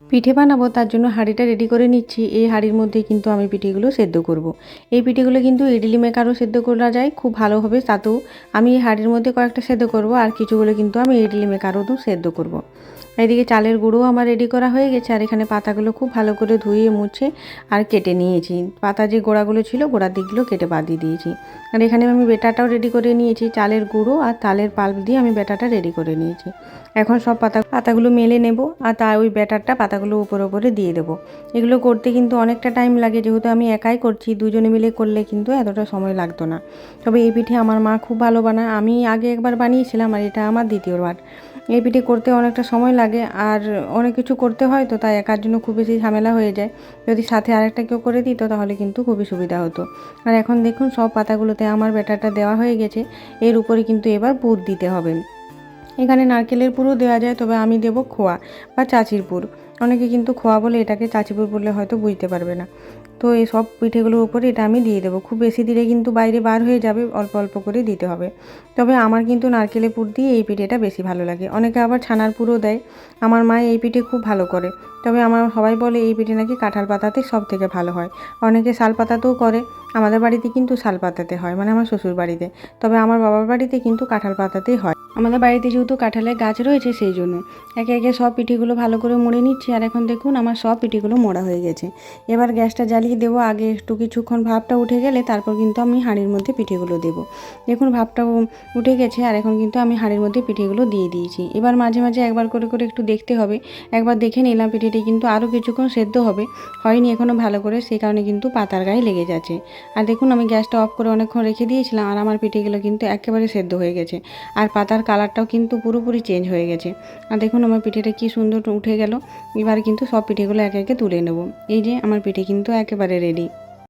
পিঠে বানাবো তার জন্য হাঁড়িটা রেডি করে নিচ্ছি। এই হাঁড়ির মধ্যে কিন্তু আমি পিঠেগুলো সেদ্ধ করব। এই পিঠেগুলো কিন্তু ইডলি মেকারও সেদ্ধ করা যায় খুব ভালোভাবে, তাতেও আমি এই হাঁড়ির মধ্যে কয়েকটা সেদ্ধ করব, আর কিছুগুলো কিন্তু আমি ইডলি মেকারও সেদ্ধ করব। এদিকে চালের গুঁড়ো আমার রেডি করা হয়ে গেছে, আর এখানে পাতাগুলো খুব ভালো করে ধুয়ে মুছে আর কেটে নিয়েছি। পাতা যে গোড়াগুলো ছিল গোড়ার দিকগুলো কেটে বাদ দিয়ে দিয়েছি। আর এখানে আমি বেটাটাও রেডি করে নিয়েছি, চালের গুঁড়ো আর তালের পাল্প দিয়ে আমি বেটাটা রেডি করে নিয়েছি। এখন সব পাতাগুলো মেলে নেব, আর তার ওই ব্যাটারটা পাতাগুলো উপরে দিয়ে দেবো। এগুলো করতে কিন্তু অনেকটা টাইম লাগে, যেহেতু আমি একাই করছি, দুজনে মিলে করলে কিন্তু এতটা সময় লাগতো না। তবে এই পিঠে আমার মা খুব ভালো বানায়। আমি আগে একবার বানিয়েছিলাম, আর এটা আমার দ্বিতীয়বার। এই পিঠে করতে অনেকটা সময় লাগে, আর অনেক কিছু করতে হয়, তো তাই একার জন্য খুব বেশি ঝামেলা হয়ে যায়। যদি সাথে আরেকটা কেউ করে দিত তাহলে কিন্তু খুবই সুবিধা হতো। আর এখন দেখুন সব পাতাগুলোতে আমার ব্যাটারটা দেওয়া হয়ে গেছে। এর উপরে কিন্তু এবার পুর দিতে হবে। এখানে নারকেলের পুরও দেওয়া যায়, তবে আমি দেব খোয়া বা চাচির পুর। অনেকে কিন্তু খোয়া বলে এটাকে, চাচি পুর বললে হয়তো বুঝতে পারবে না। তো এই সব পিঠেগুলোর উপরে এটা আমি দিয়ে দেবো। খুব বেশি দিলে কিন্তু বাইরে বার হয়ে যাবে, অল্প অল্প করে দিতে হবে। তবে আমার কিন্তু নারকেলের পুর দিয়ে এই পিঠেটা বেশি ভালো লাগে। অনেকে আবার ছানার পুরও দেয়। আমার মা এই পিঠে খুব ভালো করে। তবে আমার সবাই বলে এই পিঠে নাকি কাঁঠাল পাতাতে সব থেকে ভালো হয়। অনেকে শাল পাতাতেও করে। আমাদের বাড়িতে কিন্তু শাল পাতাতে হয়, মানে আমার শ্বশুর বাড়িতে। তবে আমার বাবার বাড়িতে কিন্তু কাঁঠাল পাতাতেই হয়। আমাদের বাড়িতে যেহেতু কাঁঠালের গাছ রয়েছে, সেই জন্য একে একে সব পিঠেগুলো ভালো করে মুড়ে নিচ্ছি। আর এখন দেখুন আমার সব পিঠেগুলো মোড়া হয়ে গেছে। এবার গ্যাসটা জ্বালিয়ে দেবো। আগে একটু কিছুক্ষণ ভাপটা উঠে গেলে তারপর কিন্তু আমি হাঁড়ির মধ্যে পিঠেগুলো দেবো। দেখুন ভাপটা উঠে গেছে, আর এখন কিন্তু আমি হাঁড়ির মধ্যে পিঠেগুলো দিয়ে দিয়েছি। এবার মাঝে মাঝে একবার করে করে একটু দেখতে হবে। একবার দেখে নিলাম পিঠেটি কিন্তু আরও কিছুক্ষণ সেদ্ধ হবে, হয়নি এখনও ভালো করে, সেই কারণে কিন্তু পাতার গায়ে লেগে যাচ্ছে। আর দেখুন আমি গ্যাসটা অফ করে অনেকক্ষণ রেখে দিয়েছিলাম, আর আমার পিঠেগুলো কিন্তু একেবারে সেদ্ধ হয়ে গেছে। আর পাতার কালারটাও কিন্তু পুরোপুরি চেঞ্জ হয়ে গেছে। আর দেখুন আমার পিঠেটা কি সুন্দর উঠে গেল। এবার কিন্তু সব পিঠেগুলো একে একে তুলে নেব। এই যে আমার পিঠে কিন্তু একেবারে রেডি।